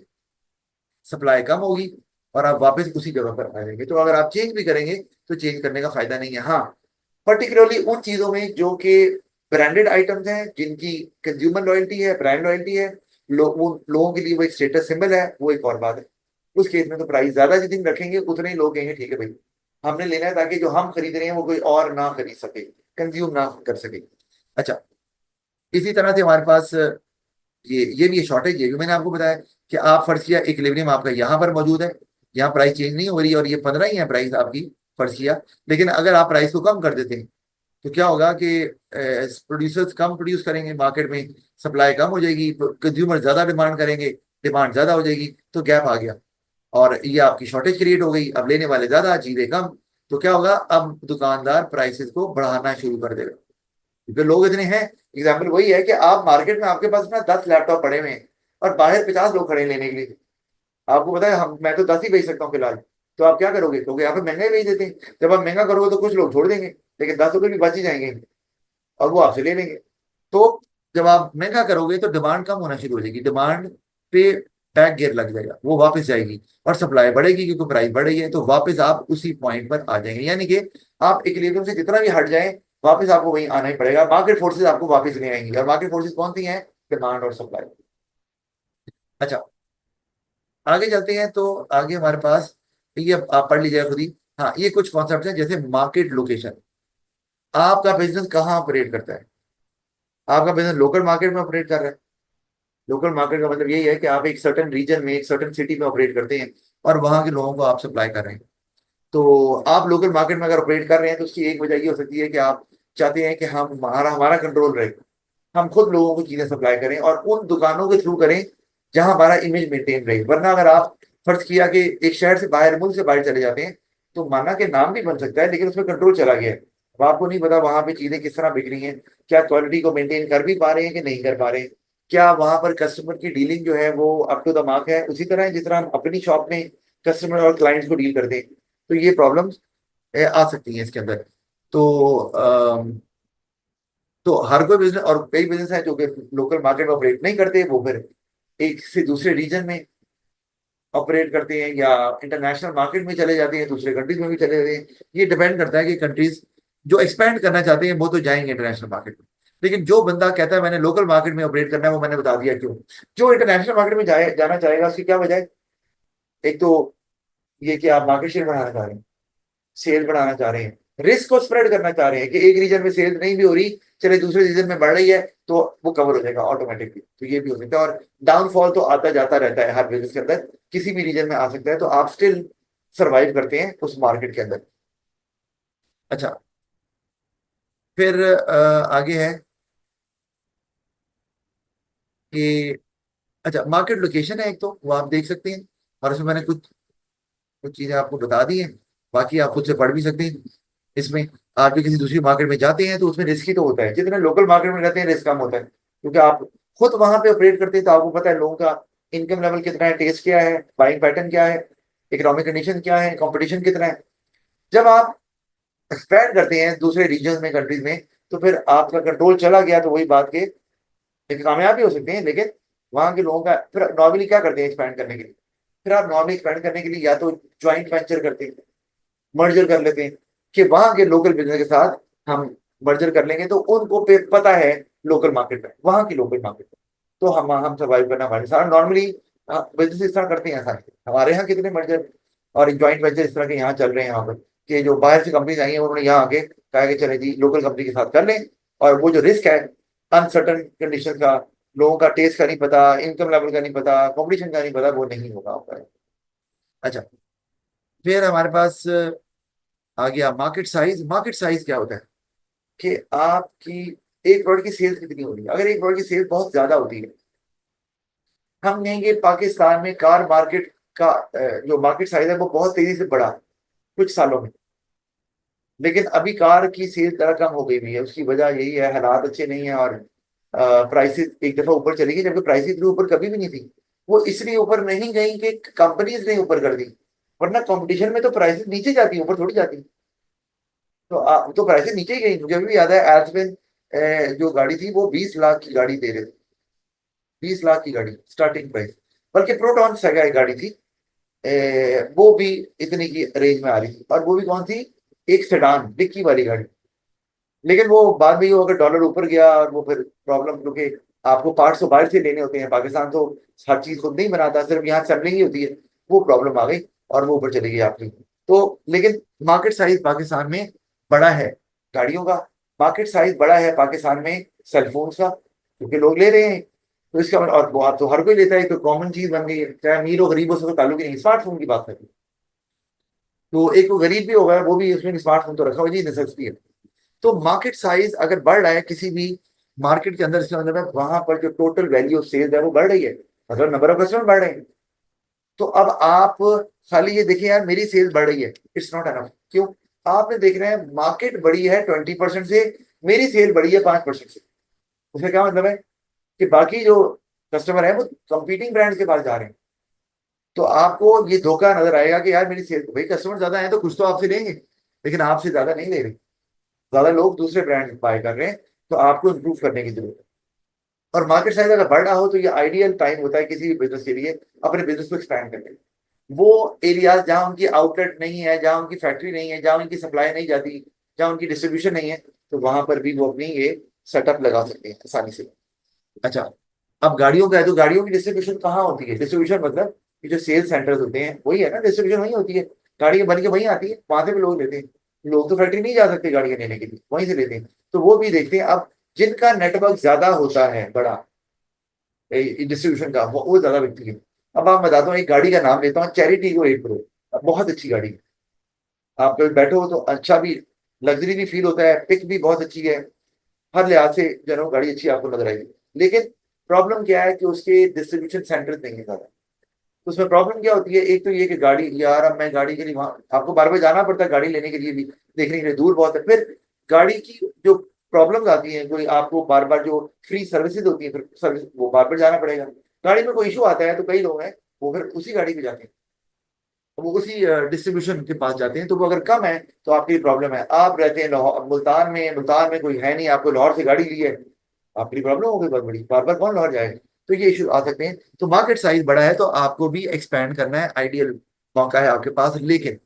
सप्लाई कम होगी, और आप वापस उसी जगह पर आ जाएंगे। तो अगर आप चेंज भी करेंगे तो चेंज करने का फायदा नहीं है। हाँ, पर्टिकुलरली उन चीजों में जो कि ब्रांडेड आइटम्स हैं, जिनकी कंज्यूमर लॉयल्टी है, ब्रांड लॉयल्टी है, उन लोगों के लिए वो एक स्टेटस सिंबल है, वो एक और बात है। उस केस में तो प्राइस ज्यादा जितने रखेंगे उतने ही लोग कहेंगे ठीक है भाई हमने लेना है, ताकि जो हम खरीद रहे हैं वो कोई और ना खरीद सके, कंज्यूम ना कर सके। अच्छा, इसी तरह से हमारे पास ये भी शॉर्टेज, ये भी मैंने आपको बताया कि आप फर्ज किया इक्विलिब्रियम आपका यहाँ पर मौजूद है, यहाँ प्राइस चेंज नहीं हो रही और ये 15 ही है प्राइस आपकी, फर्ज किया। लेकिन अगर आप प्राइस को कम कर देते हैं तो क्या होगा कि प्रोड्यूसर्स कम प्रोड्यूस करेंगे मार्केट में, सप्लाई कम हो जाएगी, कंज्यूमर ज्यादा डिमांड करेंगे, डिमांड ज्यादा हो जाएगी, तो गैप आ गया और ये आपकी शॉर्टेज क्रिएट हो गई। अब लेने वाले ज्यादा, चीजें कम, तो क्या होगा, अब दुकानदार प्राइसेस को बढ़ाना शुरू कर देगा, क्योंकि लोग इतने हैं। एग्जाम्पल वही है कि आप मार्केट में, आपके पास ना 10 लैपटॉप पड़े हुए हैं और बाहर 50 लोग खड़े हैं लेने के लिए। आपको पता है हम मैं तो 10 ही बेच सकता हूँ फिलहाल। तो आप क्या करोगे, क्योंकि यहाँ पे महंगा ही बेच देते हैं। जब आप महंगा करोगे तो कुछ लोग छोड़ देंगे, लेकिन 10 रुपए भी बच ही जाएंगे और वो आपसे ले लेंगे। तो जब आप महंगा करोगे तो डिमांड कम होना शुरू हो जाएगी, डिमांड पे बैक गियर लग जाएगा, वो वापस जाएगी और सप्लाई बढ़ेगी, क्योंकि प्राइस बढ़ रही है तो वापस आप उसी पॉइंट पर आ जाएंगे। यानी कि आप इक्विलिब्रियम से जितना भी हट जाए, वापस आपको वहीं आना ही पड़ेगा। मार्केट फोर्सेस आपको वापस ले आएंगी, और मार्केट फोर्सेस कौन सी हैं? डिमांड और सप्लाई। अच्छा, आगे चलते हैं। तो आगे हमारे पास, ये आप पढ़ लीजिए खुद ही। हाँ, ये कुछ कॉन्सेप्ट हैं, जैसे मार्केट लोकेशन। आपका बिजनेस कहाँ ऑपरेट करता है? आपका बिजनेस लोकल मार्केट में ऑपरेट कर रहा है। लोकल मार्केट का मतलब यही है कि आप एक सर्टेन रीजन में, एक सर्टेन सिटी में ऑपरेट करते हैं और वहां के लोगों को आप सप्लाई कर रहे हैं। तो आप लोकल मार्केट में अगर ऑपरेट कर रहे हैं तो उसकी एक वजह ये हो सकती है कि आप चाहते हैं कि हम हमारा हमारा कंट्रोल रहे, हम खुद लोगों को चीजें सप्लाई करें और उन दुकानों के थ्रू करें जहां हमारा इमेज मेंटेन रहे। वरना अगर आप फर्ज किया कि एक शहर से बाहर, मुल्क से बाहर चले जाते हैं, तो माना कि नाम भी बन सकता है लेकिन उसमें कंट्रोल चला गया है। अब आपको नहीं पता वहां पे चीजें किस तरह बिक रही हैं, क्या क्वालिटी को मेंटेन कर भी पा रहे हैं कि नहीं कर पा रहे हैं, क्या वहां पर कस्टमर की डीलिंग जो है वो अप टू द मार्क है, उसी तरह है जिस तरह हम अपनी शॉप में कस्टमर और क्लाइंट्स को डील करते हैं। तो ये प्रॉब्लम्स आ सकती हैं इसके अंदर। तो तो हर कोई बिजनेस, और कई बिजनेस हैं जो कि लोकल मार्केट में ऑपरेट नहीं करते, वो फिर एक से दूसरे रीजन में ऑपरेट करते हैं या इंटरनेशनल मार्केट में चले जाते हैं, दूसरे कंट्रीज में भी चले जाते हैं। ये डिपेंड करता है कि कंट्रीज जो एक्सपेंड करना चाहते हैं वो तो जाएंगे इंटरनेशनल मार्केट में। लेकिन जो बंदा कहता है मैंने लोकल मार्केट में ऑपरेट करना है, वो मैंने बता दिया क्यों। जो इंटरनेशनल मार्केट में जाना चाहेगा, उसकी क्या वजह है? एक तो ये कि आप मार्केट शेयर बढ़ाना चाह रहे हैं, सेल बढ़ाना चाह रहे हैं, रिस्क को स्प्रेड करना चाह रहे हैं कि एक रीजन में सेल नहीं भी हो रही, चले दूसरे रीजन में बढ़ रही है तो वो कवर हो जाएगा ऑटोमेटिकली। तो ये भी हो सकता है। और डाउनफॉल तो आता जाता रहता है हर बिजनेस के अंदर, किसी भी रीजन में आ सकता है, तो आप स्टिल सरवाइव करते हैं उस मार्केट के अंदर। अच्छा, फिर आगे है कि, अच्छा, मार्केट लोकेशन है एक, तो वो आप देख सकते हैं और उसमें मैंने कुछ कुछ चीजें आपको बता दी हैं। बाकी आप खुद से पढ़ भी सकते हैं। इसमें आप भी किसी दूसरी मार्केट में जाते हैं तो उसमें रिस्क ही तो होता है, जितने लोकल मार्केट में रहते हैं रिस्क कम होता है, क्योंकि आप खुद वहां पे ऑपरेट करते हैं तो आपको पता है लोगों का इनकम लेवल कितना है, टेस्ट क्या है, बाइंग पैटर्न क्या है, इकोनॉमिक कंडीशन क्या है, कंपटीशन कितना है। जब आप एक्सपैंड करते हैं दूसरे रीजन में, कंट्रीज में, तो फिर आपका कंट्रोल चला गया तो वही बात के एक कामयाब भी हो सकते हैं, लेकिन वहां के लोगों का फिर नॉर्मली क्या करते हैं एक्सपैंड करने के लिए? फिर आप नॉर्मली एक्सपैंड करने के लिए या तो ज्वाइंट वेंचर करते हैं, मर्जर कर लेते हैं कि वहां के लोकल बिजनेस के साथ हम मर्जर कर लेंगे, तो उनको पता है लोकल मार्केट में, वहां की लोकल मार्केट में, तो हम सर्वाइव करना हमारे साथ नॉर्मली बिजनेस इस तरह करते हैं सारे। हमारे यहाँ कितने मर्जर और ज्वाइंट वेंचर इस तरह के यहाँ चल रहे हैं यहाँ पर, कि जो बाहर से कंपनीज आई हैं उन्होंने यहाँ आके कहा कि चले जी लोकल कंपनी के साथ कर लें, और वो जो रिस्क है अनसर्टन कंडीशन का, लोगों का टेस्ट का नहीं पता, इनकम लेवल का नहीं पता, कॉम्पिटिशन का नहीं पता, वो नहीं होगा आपका। अच्छा, फिर हमारे पास आ गया मार्केट साइज। मार्केट साइज क्या होता है कि आपकी एक प्रोडक्ट की सेल्स कितनी हो रही है। अगर एक प्रोडक्ट की सेल्स बहुत ज्यादा होती है, हम कहेंगे पाकिस्तान में कार मार्केट का जो मार्केट साइज है वो बहुत तेजी से बढ़ा कुछ सालों में, लेकिन अभी कार की सेल जरा कम हो गई भी है। उसकी वजह यही है, हालात अच्छे नहीं है और प्राइसेस एक दफा ऊपर चली गई, जबकि प्राइसेस इतनी ऊपर कभी भी नहीं थी। वो इसलिए ऊपर नहीं गई कि कंपनीज ने ऊपर कर दी, वरना कंपटीशन में तो प्राइसेस नीचे जाती है, ऊपर थोड़ी जाती। तो प्राइसेस नीचे ही गई। मुझे अभी भी याद है एल्समेन जो गाड़ी थी वो 20 लाख की गाड़ी दे रहे थे, 20 लाख की गाड़ी स्टार्टिंग प्राइस। बल्कि प्रोटॉन सगा एक गाड़ी थी, वो भी इतने की रेंज में आ रही थी, और वो भी कौन सी? एक सेडान डिक्की वाली गाड़ी। लेकिन वो बाद में ये अगर डॉलर ऊपर गया और वो फिर प्रॉब्लम, क्योंकि आपको पार्ट्स तो बाहर से लेने होते हैं, पाकिस्तान तो हर चीज खुद नहीं बनाता, सिर्फ यहाँ सेम्पलिंग ही होती है, वो प्रॉब्लम आ गई और वो ऊपर चली गई आपकी। तो लेकिन मार्केट साइज पाकिस्तान में बड़ा है गाड़ियों का, मार्केट साइज बड़ा है पाकिस्तान में सेलफोन्स का, क्योंकि लोग ले रहे हैं। तो इसका और वो आप तो हर कोई लेता है, तो कॉमन चीज बन गई है, चाहे अमीर हो गरीब हो, उससे तो ताल्लुक ही नहीं। स्मार्टफोन की बात करें तो एक वो गरीब भी होगा, वो भी उसमें स्मार्टफोन तो रखा हुआ जी, नेसेसिटी है। तो मार्केट साइज अगर बढ़ रहा है किसी भी मार्केट के अंदर, इसका मतलब है वहां पर जो टोटल वैल्यू ऑफ सेल्स है वो बढ़ रही है, मतलब नंबर ऑफ कस्टमर बढ़ रहे हैं। तो अब आप खाली ये देखिए यार मेरी सेल्स बढ़ रही है, इट्स नॉट एनफ। क्यों? आपने देख रहे हैं मार्केट बड़ी है 20% से, मेरी सेल बड़ी है 5% से। उसका क्या मतलब है कि बाकी जो कस्टमर है वो कंपीटिंग ब्रांड्स के पास जा रहे हैं। तो आपको ये धोखा नजर आएगा कि यार मेरी सेल, भाई कस्टमर ज्यादा है तो कुछ तो आपसे लेंगे, लेकिन आपसे ज्यादा नहीं ले रहे, ज्यादा लोग दूसरे ब्रांड बाय कर रहे हैं। तो आपको इंप्रूव करने की जरूरत है। और मार्केट साइज अगर बढ़ रहा हो तो ये आइडियल टाइम होता है किसी भी बिजनेस के लिए अपने बिजनेस को एक्सपैंड करने का। वो एरियाज जहां उनकी आउटलेट नहीं है, जहां उनकी फैक्ट्री नहीं है, जहां उनकी सप्लाई नहीं जाती, जहां उनकी डिस्ट्रीब्यूशन नहीं है, तो वहां पर भी वो अपनी ये सेटअप लगा सकते हैं आसानी से। अच्छा, अब गाड़ियों का है तो गाड़ियों की डिस्ट्रीब्यूशन कहाँ होती है? डिस्ट्रीब्यूशन मतलब ये जो सेल सेंटर्स होते हैं वही है ना, डिस्ट्रीब्यूशन वही होती है। गाड़ियां बन के वहीं आती है, वहां से भी लोग लेते हैं। लोग तो फैक्ट्री नहीं जा सकते गाड़ियां लेने के लिए, वहीं से लेते हैं। तो वो भी देखते हैं। अब जिनका नेटवर्क ज्यादा होता है बड़ा डिस्ट्रीब्यूशन का, वो ज्यादा बिकती है। अब आप बताता हूँ, एक गाड़ी का नाम लेता हूँ, चैरिटी को 8 प्रो, बहुत अच्छी गाड़ी है। आप कभी बैठो तो अच्छा भी, लग्जरी भी फील होता है, पिक भी बहुत अच्छी है, हर लिहाज से गाड़ी अच्छी आपको नजर आएगी। लेकिन प्रॉब्लम क्या है कि उसके डिस्ट्रीब्यूशन सेंटर नहीं है ज्यादा। तो उसमें प्रॉब्लम क्या होती है? एक तो ये कि गाड़ी, यार अब मैं गाड़ी के लिए वहां आपको बार बार जाना पड़ता है गाड़ी लेने के लिए भी, देखने के लिए दूर बहुत है। फिर गाड़ी की जो प्रॉब्लम्स आती हैं, कोई आपको बार बार जो फ्री सर्विसेज होती है, फिर सर्विस वो बार बार जाना पड़ेगा। गाड़ी में कोई इशू आता है तो कई लोग हैं वो फिर उसी गाड़ी पे जाते हैं, तो वो उसी डिस्ट्रीब्यूशन के पास जाते हैं। तो वो अगर कम है तो आपकी प्रॉब्लम है। आप रहते हैं लाहौर, मुल्तान में, मुल्तान में कोई है नहीं, आपको लाहौर से गाड़ी ली है, आपकी प्रॉब्लम हो गई बहुत बड़ी, बार बार कौन लाहौर जाएगा? तो ये इशू आ सकते हैं। तो मार्केट साइज बड़ा है तो आपको भी एक्सपैंड करना है, आइडियल मौका है आपके पास। लेकिन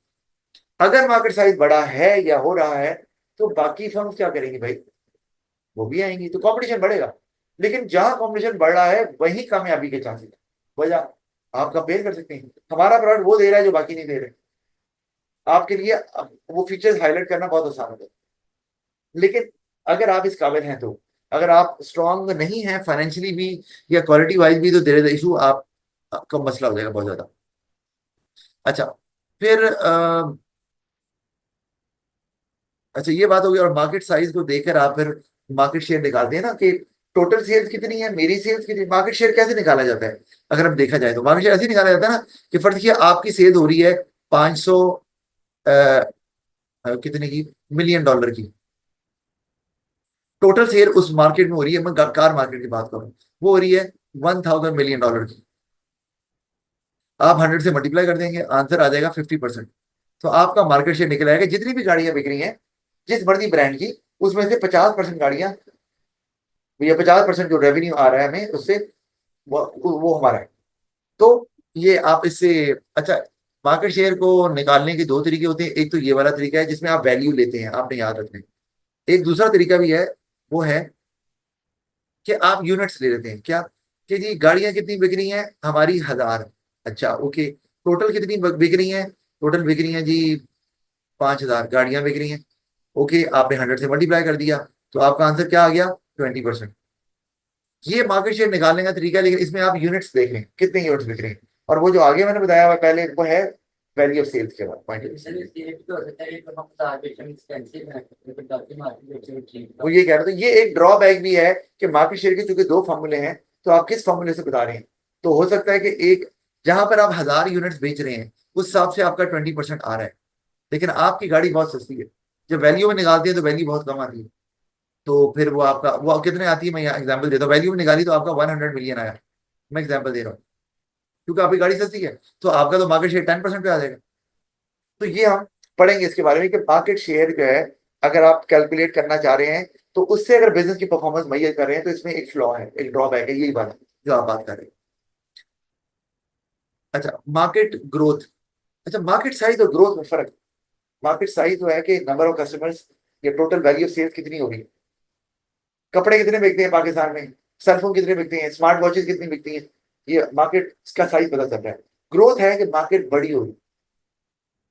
अगर मार्केट साइज बड़ा है या हो रहा है तो बाकी फर्म्स क्या करेंगी भाई? वो भी आएंगी तो कंपटीशन बढ़ेगा। लेकिन जहां कंपटीशन बढ़ रहा है वहीं कामयाबी के चांसेस है। वजह आप कंपेयर कर सकते हैं, हमारा प्रोडक्ट वो दे रहा है जो बाकी नहीं दे रहे। आपके लिए अब वो फीचर्स हाईलाइट करना बहुत आसान होगा। लेकिन अगर आप इस काबिल हैं तो, अगर आप स्ट्रांग नहीं हैं फाइनेंशियली भी या क्वालिटी वाइज भी, तो देर इज इशू, आप आपका मसला हो जाएगा बहुत ज्यादा। अच्छा, फिर अच्छा ये बात हो गई। और मार्केट साइज को देखकर आप फिर मार्केट शेयर निकालते हैं ना कि टोटल सेल्स कितनी है, मेरी सेल्स कितनी। मार्केट शेयर कैसे निकाला जाता है? अगर हम देखा जाए तो मार्केट शेयर ऐसे ही निकाला जाता है ना कि फर्ज किया आपकी सेल हो रही है 500 कितने की, $1 मिलियन की। टोटल सेल उस मार्केट में हो रही है, मैं कार मार्केट की बात करूं, वो हो रही है $1,000 मिलियन की। आप 100 से मल्टीप्लाई कर देंगे, आंसर आ जाएगा 50%। तो आपका मार्केट शेयर निकल आएगा। जितनी भी गाड़ियां बिक रही हैं जिस मर्जी ब्रांड की, उसमें से 50% गाड़ियां, या 50% जो रेवेन्यू आ रहा है हमें उससे, वो हमारा है। तो ये आप इससे, अच्छा, मार्केट शेयर को निकालने के दो तरीके होते हैं। एक तो ये वाला तरीका है जिसमें आप वैल्यू लेते हैं, आपने याद रखना है। एक दूसरा तरीका भी है, वो है कि आप यूनिट्स ले लेते हैं। क्या? कि जी गाड़ियां कितनी बिक रही हैं हमारी, 1000। अच्छा ओके, टोटल कितनी बिक रही हैं? टोटल बिक रही हैं जी 5000 गाड़ियां बिक रही हैं। ओके, आपने 100 से मल्टीप्लाई कर दिया, तो आपका आंसर क्या आ गया? 20%। ये मार्केट शेयर निकालने का तरीका है। लेकिन इसमें आप यूनिट्स देख लें कितने यूनिट्स बिक रहे हैं। और वो जो आगे मैंने बताया हुआ पहले, वो है वैल्यू ऑफ सेल्स के बाद पॉइंट। सर ये भी तो हो सकता है कि हम टारगेट एक्सपेंसिव है लेकिन काफी मार्केट में ठीक वो था। ये कह रहे थे, ये एक ड्रॉबैक भी है कि मार्केट शेयर के चूंकि दो फॉर्मूले हैं, तो आप किस फॉर्मूले से बता रहे हैं? तो हो सकता है कि एक, जहां पर आप 1000 यूनिट्स बेच रहे हैं उस हिसाब से आपका 20% आ रहा है, लेकिन आपकी गाड़ी बहुत सस्ती है। जब वैल्यू में निकालती है तो वैल्यू बहुत कम आती है। तो फिर वो आपका, वो कितने आती है, मैं यहाँ एग्जाम्पल देता हूँ। वैल्यू में निकाली तो आपका 100 मिलियन आया, मैं एग्जाम्पल दे रहा हूँ, क्योंकि आपकी गाड़ी सस्ती है। तो आपका तो मार्केट शेयर 10% पे आ जाएगा। तो ये हम पढ़ेंगे इसके बारे में कि मार्केट शेयर जो है, अगर आप कैलकुलेट करना चाह रहे हैं तो उससे अगर बिजनेस की परफॉर्मेंस मेजर कर रहे हैं तो इसमें एक फ्लॉ है, एक ड्रॉबैक है, यही बात है जो आप बात कर रहे हैं। अच्छा, मार्केट ग्रोथ। अच्छा, मार्केट साइज और ग्रोथ में फर्क। मार्केट साइज जो है कि नंबर ऑफ कस्टमर्स या टोटल वैल्यू ऑफ सेल्स कितनी होगी। कपड़े कितने बिकते हैं पाकिस्तान में, सेलफोन कितने बिकते हैं, स्मार्ट वॉचेस कितनी बिकती हैं, ये मार्केट का साइज पता चल रहा है। ग्रोथ है कि मार्केट बड़ी होगी।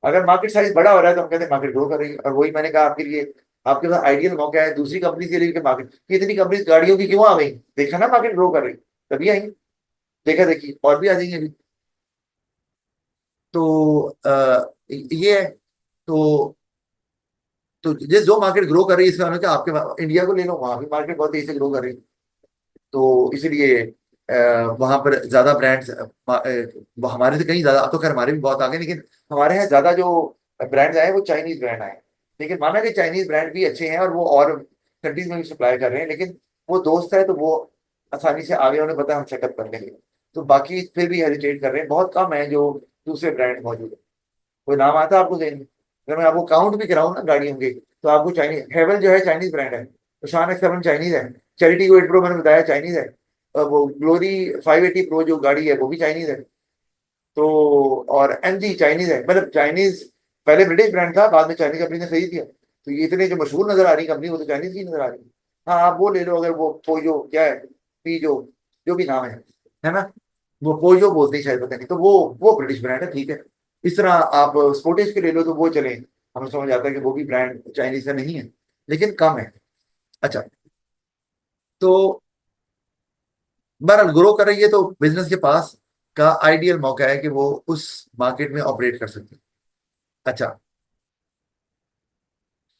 अगर मार्केट साइज बड़ा हो रहा है तो हम कहते हैं मार्केट ग्रो कर रही है। और वही मैंने कहा आपके लिए, आपके पास आइडियल मौका है दूसरी कंपनी के लिए कि मार्केट की, इतनी कंपनी गाड़ियों की क्यों आ गई, देखा ना मार्केट ग्रो कर रही, तभी आई। देखा देखी और भी आ जाएंगे अभी। तो ये है। तो जिस जो मार्केट ग्रो कर रही है इसका मतलब कि आपके इंडिया को ले लो, वहां भी मार्केट बहुत तेजी से ग्रो कर रही है। तो इसलिए वहां पर ज्यादा ब्रांड्स हमारे से कहीं ज्यादा, अब तो खैर हमारे भी बहुत आगे, लेकिन हमारे यहाँ ज्यादा जो ब्रांड्स आए वो चाइनीज ब्रांड आए। लेकिन माना कि चाइनीज ब्रांड भी अच्छे हैं और वो और कंट्रीज में भी सप्लाई कर रहे हैं, लेकिन वो दोस्त है तो वो आसानी से आगे, उन्हें पता है हम सेटअप कर लेंगे। तो बाकी फिर भी हेजिटेट कर रहे हैं, बहुत कम है जो दूसरे ब्रांड मौजूद है। कोई नाम आता है आपको देने? अगर मैं आपको काउंट भी कराऊं ना गाड़ियों के, तो आपको चाइनीज हेवल जो है चाइनीज ब्रांड है, तो शान एक्स7 चाइनीज है, चैरिटी को 8 प्रो मैंने बताया चाइनीज है, और वो ग्लोरी 580 प्रो जो गाड़ी है वो भी चाइनीज है। तो और एमजी चाइनीज है, मतलब चाइनीज पहले ब्रिटिश ब्रांड था, बाद में चाइनीज कंपनी ने खरीद दिया। तो ये इतने जो मशहूर नजर आ रही कंपनी वो तो चाइनीज की नजर आ रही है। हाँ आप वो ले लो, अगर वो पोजो क्या है, पीजो, जो भी नाम है ना, वो पोजो बोलते हैं शायद, पता नहीं, तो वो ब्रिटिश ब्रांड है, ठीक है। इस तरह आप स्पोर्टेज के ले लो तो वो चले, हमें समझ आता है कि वो भी ब्रांड चाइनीज का नहीं है, लेकिन कम है। अच्छा, तो बहरहाल ग्रो कर रही है तो बिजनेस के पास का आइडियल मौका है कि वो उस मार्केट में ऑपरेट कर सकते हैं। अच्छा,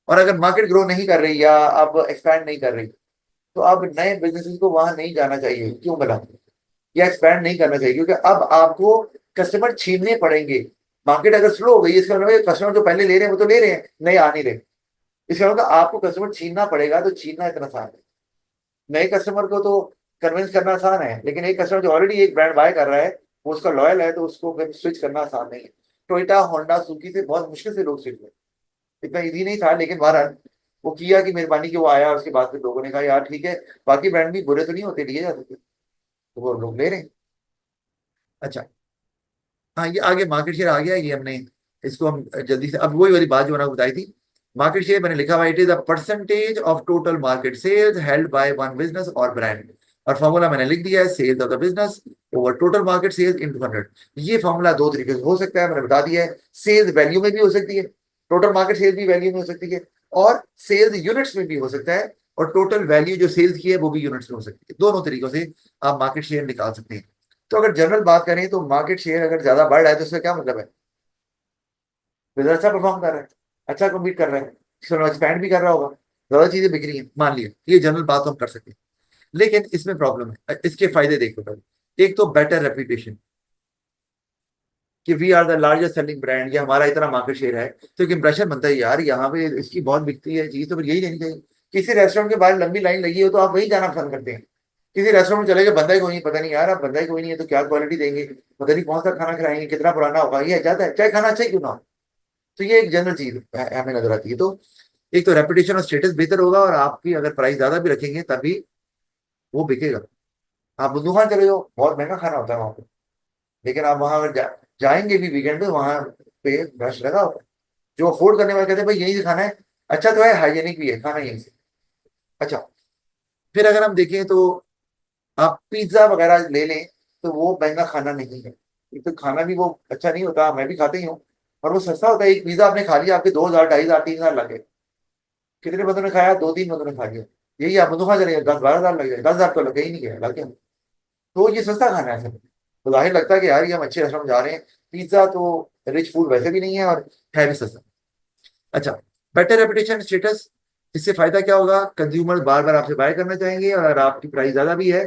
और अगर मार्केट ग्रो नहीं कर रही या अब एक्सपैंड नहीं कर रही, तो अब नए बिजनेसेस को वहां नहीं जाना चाहिए, क्यों भला? या एक्सपैंड नहीं करना चाहिए, क्योंकि अब आपको कस्टमर छीनने पड़ेंगे। मार्केट अगर स्लो हो गई, इसका मतलब कस्टमर जो पहले ले रहे हैं वो तो ले रहे हैं, नए आ नहीं रहे। इसका मतलब आपको कस्टमर छीनना पड़ेगा, तो छीनना इतना आसान है? नए कस्टमर को तो कन्विंस करना आसान है, लेकिन एक कस्टमर जो ऑलरेडी एक ब्रांड बाय कर रहा है, वो उसका लॉयल है, तो उसको फिर स्विच करना आसान नहीं है। टोयोटा होंडा सुजुकी से बहुत मुश्किल से लोग स्विच हुए, इतना इजी नहीं था, लेकिन बहरहाल वो किया कि मेहरबानी की वो आया, उसके बाद फिर लोगों ने कहा यार ठीक है, बाकी ब्रांड भी बुरे तो नहीं होते, लिए जा सकते, तो वो लोग ले रहे हैं। अच्छा, हाँ ये आगे मार्केट शेयर आ गया, ये हमने इसको हम जल्दी से, अब वही वाली बात जो मैंने बताई थी, मार्केट शेयर मैंने लिखा हुआ, it is a percentage of total market sales held by one business और ब्रांड। और फॉर्मूला मैंने लिख दिया है, sales of the business over total market sales into 100। ये फॉर्मूला दो तरीके से हो सकता है, मैंने बता दिया है। सेल्स वैल्यू में भी हो सकती है, टोटल मार्केट सेल्स भी वैल्यू में हो सकती है, और सेल्स यूनिट्स में भी हो सकता है, और टोटल वैल्यू जो सेल्स की है वो भी यूनिट्स में हो सकती है। दोनों तरीकों से आप मार्केट शेयर निकाल सकते हैं। तो अगर जनरल बात करें तो मार्केट शेयर अगर ज्यादा बढ़ रहा है तो इसका क्या मतलब है? बिजनेस अच्छा परफॉर्म कर रहा है, अच्छा कम्पीट कर रहा है, चलो एक्सपैंड भी कर रहा होगा, ज्यादा चीजें बिक रही हैं, मान लिया ये जनरल बात तो हम कर सकते हैं। लेकिन इसमें प्रॉब्लम है, इसके फायदे देखो पहले। एक तो बेटर रेपुटेशन, कि we are the largest selling brand, या हमारा इतना मार्केट शेयर है, तो एक इंप्रेशन बनता है यार यहाँ पे इसकी बहुत बिकती है चीज, तो फिर यही लेनी चाहिए। किसी रेस्टोरेंट के बाहर लंबी लाइन लगी हो तो आप वहीं जाना पसंद करते हैं। किसी रेस्टोरेंट में चले गए, बंदा ही कोई नहीं, पता नहीं यार अब बंदा ही कोई नहीं है तो क्या क्वालिटी देंगे, पता नहीं कौन सा खाना खिलाएंगे, कितना पुराना होगा, ये जाता है, चाहे खाना अच्छा ही क्यों ना हो। तो ये एक जनरल चीज हमें नजर आती है। तो एक तो रेपुटेशन और स्टेटस बेहतर होगा, और आपकी अगर प्राइस ज्यादा भी रखेंगे तभी वो बिकेगा। आप बुद्धू खान चले जाओ, बहुत महंगा खाना होता है वहां पे, लेकिन आप वहां अगर जाएंगे भी वीकेंड पे, वहां पे रश लगा होता है। जो अफोर्ड करने वाले कहते हैं भाई यहीं से खाना है, अच्छा तो है, हाइजेनिक भी है, खाना यहीं से। अच्छा, फिर अगर हम देखें तो आप पिज्जा वगैरह ले लें, तो वो महंगा खाना नहीं है। एक तो खाना भी वो अच्छा नहीं होता, मैं भी खाता ही हूँ, और वो सस्ता होता है। एक पिज्जा आपने खा लिया, आपके 2,000 2,500 3,000 लगे। कितने बंदों ने खाया? 2-3 बंदों ने खा लिया। यही आप बंदों खा चले 10-12 हज़ार लग जाए, 10,000 तो लगे ही नहीं गया, लगे। तो ये सस्ता खाना है सर। तो जाहिर लगता है कि यार ये हम अच्छे रेस्टोरेंट जा रहे हैं, पिज्जा तो रिच फूड वैसे भी नहीं है और है भी सस्ता। अच्छा, बेटर रेपुटेशन स्टेटस, इससे फायदा क्या होगा? कंज्यूमर बार बार आपसे बाय करना चाहेंगे, और अगर आपकी प्राइस ज्यादा भी है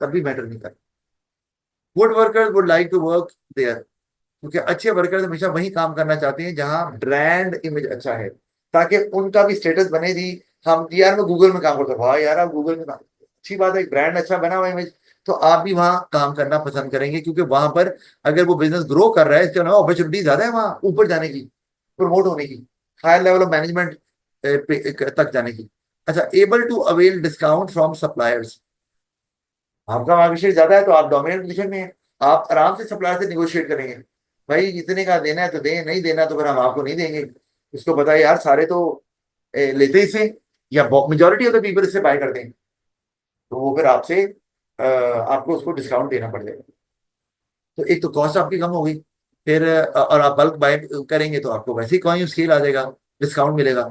तब भी मैटर नहीं करता। Good workers would like to work there, क्योंकि अच्छे वर्कर्स हमेशा वही काम करना चाहते हैं जहां ब्रांड इमेज अच्छा है, ताकि उनका भी स्टेटस बने थी। हम यार मैं गूगल में काम करता हूँ, वाह यार आप गूगल में काम, अच्छी बात है, ब्रांड अच्छा बना हुआ इमेज, तो आप भी वहां काम करना पसंद करेंगे, क्योंकि वहां पर अगर वो बिजनेस ग्रो कर रहा है, इसके अलावा अपॉर्चुनिटी ज्यादा है वहां ऊपर जाने की, प्रमोट होने की, हायर लेवल ऑफ मैनेजमेंट तक जाने की। अच्छा, able to avail discount from suppliers, आपका मार्केट शेयर ज्यादा है तो आप डोमिनेंट पोजीशन में हैं, आप आराम से सप्लायर से निगोशिएट करेंगे, भाई इतने का देना है तो दें, नहीं देना तो फिर हम आपको नहीं देंगे। इसको पता है यार सारे तो लेते ही से, या मेजोरिटी ऑफ द पीपल इससे बाय करते हैं, तो वो फिर आपसे आपको उसको डिस्काउंट देना पड़ जाएगा। तो एक तो कॉस्ट आपकी कम होगी, फिर और आप बल्क बाय करेंगे तो आपको वैसे ही कहीं स्केल आ जाएगा, डिस्काउंट मिलेगा।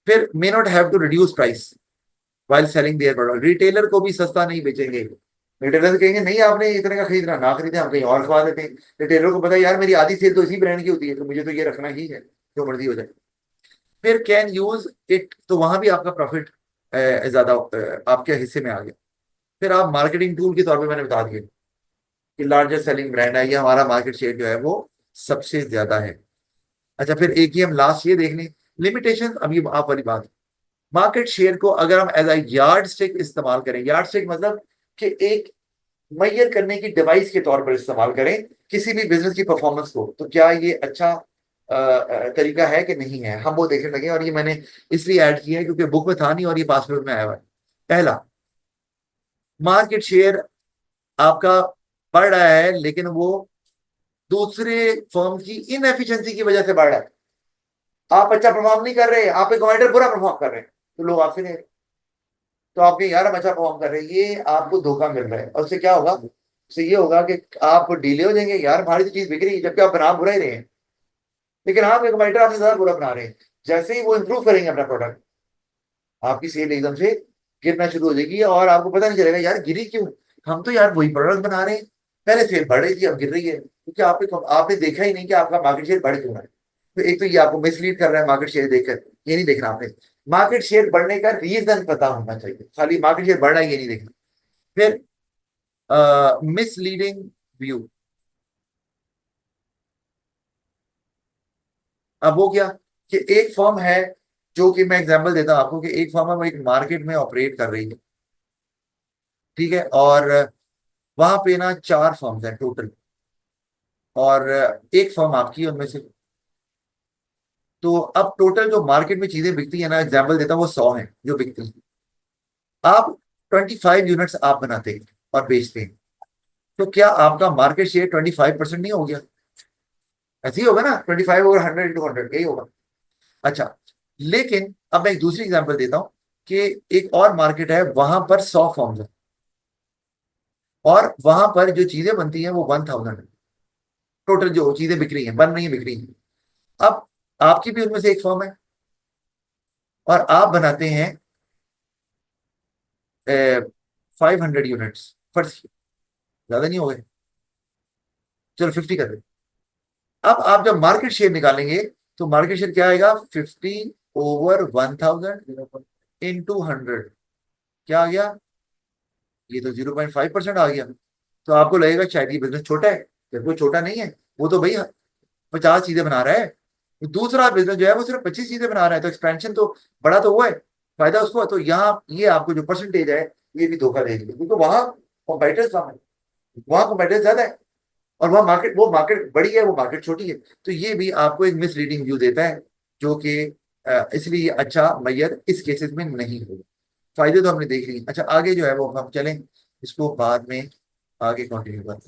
फिर may not have to reduce price while selling their product, retailer को भी सस्ता नहीं बेचेंगे। रिटेलर कहेंगे नहीं आपने इतने का खरीदना, ना खरीदे, हम कहीं और खवा देते हैं। रिटेलर को पता है यार मेरी आधी सेल तो इसी ब्रांड की होती है, तो मुझे तो ये रखना ही है, जो मर्जी हो जाए। फिर कैन यूज इट, तो वहां भी आपका प्रॉफिट ज्यादा आपके हिस्से में आ गया। फिर आप मार्केटिंग टूल के तौर पे मैंने बता दिया कि लार्जेस्ट सेलिंग ब्रांड है, ये हमारा मार्केट शेयर जो है वो सबसे ज्यादा है। अच्छा, फिर एक ही हम लास्ट ये देख लें, लिमिटेशन अभी आप वाली बात, मार्केट शेयर को अगर हम एज अ यार्ड स्टिक इस्तेमाल करें, यार्ड स्टिक मतलब कि एक मैयर करने की डिवाइस के तौर पर इस्तेमाल करें किसी भी बिजनेस की परफॉर्मेंस को, तो क्या ये अच्छा तरीका है कि नहीं है, हम वो देखने लगे। और ये मैंने इसलिए ऐड किया है क्योंकि बुक में था नहीं और ये पासवर्ड में आया हुआ है। पहला, मार्केट शेयर आपका बढ़ रहा है लेकिन वो दूसरे फर्म की इनएफिशिएंसी की वजह से बढ़ रहा है। आप अच्छा परफॉर्म नहीं कर रहे, आप एक कमांडर बुरा परफॉर्म कर रहे हैं, तो लोग आपसे नहीं, तो आपके यार हम अच्छा परफॉर्म कर रहे हैं, ये आपको धोखा मिल रहा है। और उससे क्या होगा, उससे ये होगा कि आप डीले हो जाएंगे, यार हमारी तो चीज बिक रही है जबकि आप बना बुरा ही रहे हैं, लेकिन आप एक कमांडर आपसे ज्यादा बुरा बना रहे हैं। जैसे ही वो इंप्रूव करेंगे अपना प्रोडक्ट, आपकी सेल एकदम से गिरना शुरू हो जाएगी और आपको पता नहीं चलेगा यार गिरी क्यों, हम तो यार वही प्रोडक्ट बना रहे हैं, पहले सेल बढ़ रही थी अब गिर रही है, क्योंकि आपने आपने देखा ही नहीं कि आपका मार्केट शेयर बढ़ क्यों रहा है। तो एक तो ये आपको मिसलीड कर रहा है मार्केट शेयर देखकर, ये नहीं देखना आपने, मार्केट शेयर बढ़ने का रीजन पता होना चाहिए, खाली मार्केट शेयर बढ़ रहा है ये नहीं देखना। फिर मिसलीडिंग व्यू, अब वो क्या, कि एक फर्म है, जो कि मैं एग्जांपल देता हूं आपको, कि एक फर्म है वो एक मार्केट में ऑपरेट कर रही है, ठीक है, और वहां पे ना चार फर्म्स हैं टोटल, और एक फर्म आपकी है उनमें से। तो अब टोटल जो मार्केट में चीजें बिकती है ना, एग्जांपल देता हूँ, वो 100 हैं जो बिकती हैं। आप 25 यूनिट्स आप बनाते हैं और बेचते हैं, तो क्या आपका मार्केट शेयर 25% नहीं हो गया? ऐसे ही होगा ना, 25 ओवर 100 × 100 यही होगा। अच्छा, लेकिन अब मैं एक दूसरी एग्जांपल देता हूँ, कि एक और मार्केट है वहां पर 100 फॉर्म्स हैं, और वहां पर जो चीजें बनती हैं वो 1000 है, टोटल जो चीजें बिक रही हैं, बन रही हैं, बिक रही हैं। अब आपकी भी उनमें से एक फॉर्म है, और आप बनाते हैं 500 यूनिट्स, फर्स्ट, ज्यादा नहीं हो गए, चलो 50 कर दे। अब आप जब मार्केट शेयर निकालेंगे, तो मार्केट शेयर क्या आएगा, 50/1000 इंटू 100, क्या आ गया, ये तो 0.5% आ गया। तो आपको लगेगा शायद ये बिजनेस छोटा है, जब वो छोटा नहीं है, वो तो भाई 50 चीजें बना रहा है। तो दूसरा बिजनेस जो है वो सिर्फ 25 चीजें बना रहा है, तो एक्सपेंशन तो बड़ा तो हुआ है, फायदा उसको है। तो यहाँ ये आपको जो परसेंटेज है, ये भी धोखा देगी, क्योंकि वहां कॉम्पिटिटर्स कम है, वहां कॉम्पिटिटर्स ज्यादा है, और वहाँ मार्केट, वो मार्केट बड़ी है, वो मार्केट छोटी है। तो ये भी आपको एक मिसलीडिंग व्यू देता है, जो कि इसलिए ये अच्छा मैयर इस केसेस में नहीं होगा। फायदे तो हमने देख लिए। अच्छा, आगे जो है वो हम चलें, इसको बाद में आगे कंटिन्यू करते हैं।